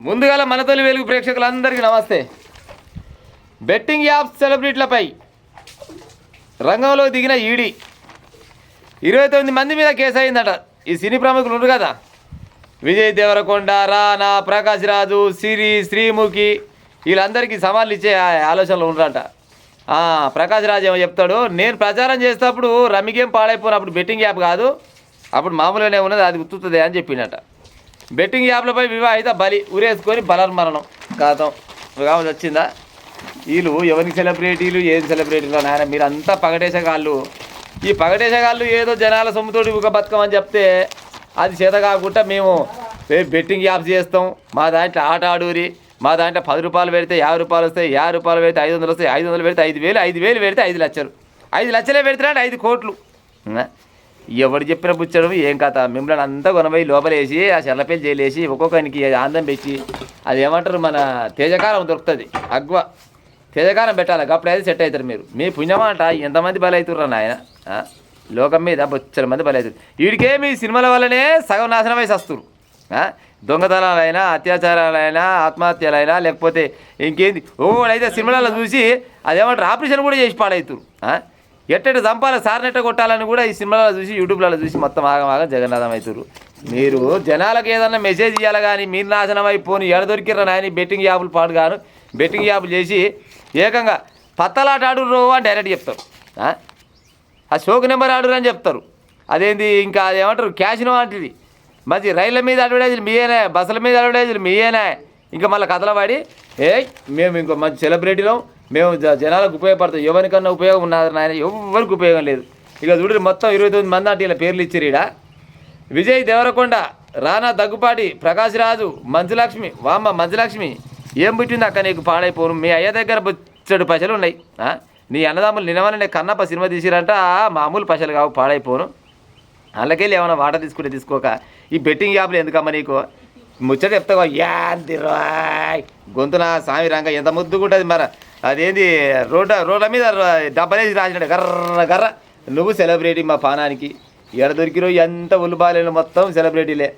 ముందుగా మన తొలి వెలుగు ప్రేక్షకులందరికీ నమస్తే. బెట్టింగ్ యాప్స్ సెలబ్రిటీలపై రంగంలో దిగిన ఈడీ 29 మంది మీద కేసు అయిందట. ఈ సినీ ప్రముఖులు ఉన్నారు కదా, విజయ్ దేవరకొండ, రానా, ప్రకాష్ రాజు, సిరి, శ్రీముఖి, వీళ్ళందరికీ సవాళ్ళు ఇచ్చే ఆలోచనలు ఉన్నారట. ప్రకాష్ రాజు ఏమో చెప్తాడు, నేను ప్రచారం చేసేటప్పుడు రమ్మి గేమ్ పాడైపోయినప్పుడు బెట్టింగ్ యాప్ కాదు, అప్పుడు మామూలుగానే ఉన్నది, అది గుర్తుతుంది అని చెప్పిండట. బెట్టింగ్ యాప్లపై వివాహిత బలి ఉరేసుకొని బలన్మరణం కాతం కావచ్చు వచ్చిందా. వీళ్ళు ఎవరికి సెలబ్రిటీలు ఏది సెలబ్రిటీలు నాయన, మీరు అంతా పగటేసగాళ్ళు. ఈ పగటేసగాళ్ళు ఏదో జనాల సొమ్ముతోటి ఒక బతుకమని చెప్తే అది చేత కాకుండా మేము బెట్టింగ్ యాప్స్ చేస్తాం, మా దాంట్లో ఆట ఆడూరి, మా దాంట్లో 10 రూపాయలు పెడితే 50 రూపాయలు వస్తాయి, 50 రూపాయలు పెడితే 500 వస్తాయి, 500 పెడితే 5,000, 5,000 పెడితే 5 లక్షలు, 5 లక్షలే పెడితే 5 కోట్లు. ఎవడు చెప్పిన పుచ్చడం ఏం కథ, మిమ్మల్ని అంతా కొనబోయి లోపలేసి ఆ చెల్లపేలు చేయలేసి ఒక్కొక్కరికి ఆందం పెట్టి అది ఏమంటారు మన తేజకారం దొరుకుతుంది, అగ్వ తేజకారం పెట్టాలి, అప్పుడైతే సెట్ అవుతారు మీరు. మీ పుణ్యమాట ఎంతమంది బలవుతుర్రా నాయన, లోకం మీద బొచ్చల మంది బలవుతారు. వీడికే మీ సినిమాల వల్లనే సగం నాశనం వేసి వస్తురు. దొంగతనాలైనా, అత్యాచారాలైనా, ఆత్మహత్యలైనా, లేకపోతే ఇంకేంది అయితే సినిమాలలో చూసి అదేమంటారు ఆపరేషన్ కూడా చేసి పాడవుతురు. ఎట్టెట్టు చంపాలి, సార్నెట్ట కొట్టాలని కూడా ఈ సినిమాలలో చూసి యూట్యూబ్లలో చూసి మొత్తం ఆగమాగం జగన్నాథం అవుతారు. మీరు జనాలకు ఏదన్నా మెసేజ్ ఇవ్వాలి కానీ మీరు నాశనం అయిపోయి ఎడ దొరికిర్రా నాయని బెట్టింగ్ యాప్లు పాడు గాను బెట్టింగ్ యాప్లు చేసి ఏకంగా పత్తలాట ఆడుర్రో అని డైరెక్ట్ చెప్తారు. ఆ షోకు నెంబర్ ఆడురు అని చెప్తారు. అదేంది ఇంకా అదేమంటారు క్యాషినో వంటిది. మంచి రైళ్ళ మీద అడ్వర్టైజులు మీయేనా, బస్సుల మీద అడ్వర్టైజులు మీయేనా, ఇంకా మళ్ళీ కథల పడి మేము ఇంకో మంచి సెలబ్రిటీలో మేము జనాలకు ఉపయోగపడతాం. ఎవరికన్నా ఉపయోగం ఉన్నది నాయన, ఎవరికి ఉపయోగం లేదు. ఇక చూడండి మొత్తం 29 మంది అంటే ఇలా పేర్లు ఇచ్చారు. ఈడ విజయ్ దేవరకొండ, రానా దగ్గుపాటి, ప్రకాష్ రాజు, మంజులక్ష్మి. వామ్మ మంజులక్ష్మి ఏం పుట్టింది అక్క నీకు పాడైపోను, మీ అయ్య దగ్గర బొచ్చడు పైసలు ఉన్నాయి. నీ అన్నదమ్ములు నిన్నవనే కన్నప్ప సినిమా తీసిరంట, మామూలు పైసలు కావు పాడైపోను. అందుకెళ్ళి ఏమైనా వాటర్ తీసుకుంటే తీసుకోక ఈ బెట్టింగ్ యాప్లు ఎందుకమ్మా నీకు ముచ్చట చెప్తావా. యాందిరాయ్ గొంతున సామి రంగ ఎంత ముద్దుకుంటుంది మరి. అదేంది రోడ్ల మీద డబ్బలేసి రాసినట్టు గర్ర గర్ర. నువ్వు సెలబ్రిటీ మా పానానికి, ఎడ దొరికిరో ఎంత ఉల్లుబాలేను మొత్తం సెలబ్రిటీలే.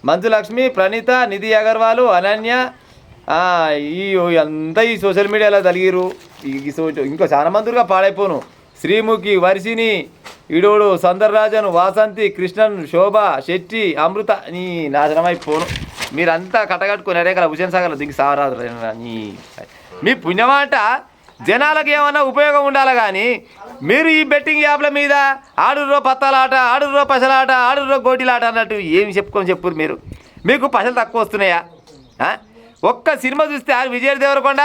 మంజులక్ష్మి, ప్రణీత, నిధి అగర్వాల్, అనన్య, ఈ అంతా ఈ సోషల్ మీడియాలో తలిగిరు. ఇంకో చాలా మందిగా పాడైపోను. శ్రీముఖి, వర్షిని, ఇడోడు, సందర్రాజన్, వాసంతి, కృష్ణన్, శోభ, శెట్టి, అమృత, నీ నాశనం అయిపోను. మీరంతా కట్టగట్టుకుని కదా హుసేన్ సాగర్లో దిగి సావరాదు. మీ పుణ్యమాట జనాలకు ఏమన్నా ఉపయోగం ఉండాలి కానీ మీరు ఈ బెట్టింగ్ యాప్ల మీద ఆడుర్రో పత్తాలాట, ఆడుర్రో పసలాట, ఆడుర్రో గోటిలాట అన్నట్టు ఏమి చెప్పురు మీరు. మీకు పసలు తక్కువ వస్తున్నాయా? ఒక్క సినిమా చూస్తే విజయ్ దేవరకొండ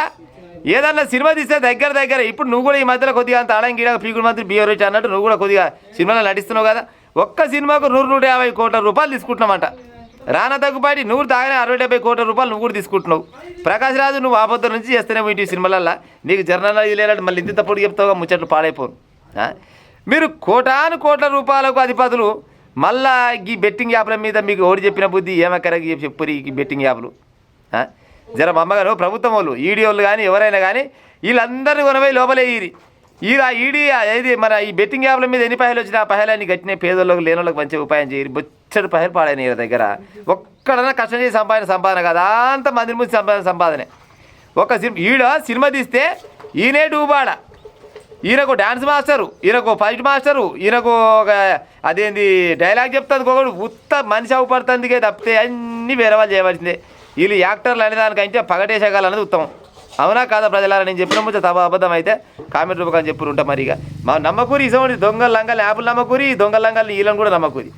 ఏదన్నా సినిమా తీస్తే దగ్గర ఇప్పుడు నువ్వు కూడా ఈ మధ్యలో కొద్దిగా అంత ఆడంగిడ పీకుడు మంత్రి బిఆర్ వచ్చి అన్నట్టు నువ్వు కూడా కొద్దిగా సినిమాలో నటిస్తున్నావు కదా. ఒక్క సినిమాకు 100-150 కోట్ల రూపాయలు తీసుకుంటున్నామంట. రానా దగ్గుపాటి నువ్వు తాగానే 60-70 కోట్ల రూపాయలు నువ్వు కూడా తీసుకుంటున్నావు. ప్రకాష్ రాజు నువ్వు ఆపొద్దు నుంచి చేస్తూనే పోయి సినిమాలల్లో నీకు జర్నల్ లేదంటే మళ్ళీ ఇంత తప్పుడు చెప్తావుగా ముచ్చట్లు పాడైపోను. మీరు కోట్ల రూపాయలకు అధిపతులు మళ్ళా ఈ బెట్టింగ్ యాప్ల మీద మీకు ఓడి చెప్పిన బుద్ధి ఏమక్కరకి చెప్పురు. ఈ బెట్టింగ్ యాప్లు జర మా అమ్మగారు ప్రభుత్వం వాళ్ళు ఈడీ వాళ్ళు కానీ ఎవరైనా కానీ వీళ్ళందరినీ కొనపోయి లోపలేయ్యి. ఈడీ ఏది మన ఈ బెట్టింగ్ యాప్ల మీద ఎన్ని పైసలు వచ్చినా ఆ పైసలన్నీ గట్టినాయి, పేదోళ్ళకి లేని వాళ్ళకి మంచి ఉపాయం చేయరు. బొచ్చడు పైసలు పాడైన వీళ్ళ దగ్గర. ఒక్కడన్నా కష్టం చేసి సంపాదన కదా, అంత మంది ముందు సంపాదనే. ఒక సినిమా తీస్తే ఈయనే డూబాడ, ఈయనకు డ్యాన్స్ మాస్టరు, ఈయనకు ఫైట్ మాస్టరు, ఈయనకు ఒక అదేంది డైలాగ్ చెప్తుంది, ఒకడు ఉత్త మనిషి అవుపడుతుందికే తప్పితే అన్నీ వేరే వాళ్ళు చేయవలసిందే. వీళ్ళు యాక్టర్లు అనే దానికంటే పగటేసేగాలనేది ఉత్తమం. అవునా కాదా ప్రజలారా? నేను చెప్పిన ముందు అబద్ధం అయితే కామెంట్ రూపకం చెప్పురు ఉంటా. మరిగా మా నమ్మకూరి ఇసోంటి దొంగల లంగాలు యాపులు నమ్మకూరి, దొంగల లంగాలు వీళ్ళని కూడా నమ్మకూరి.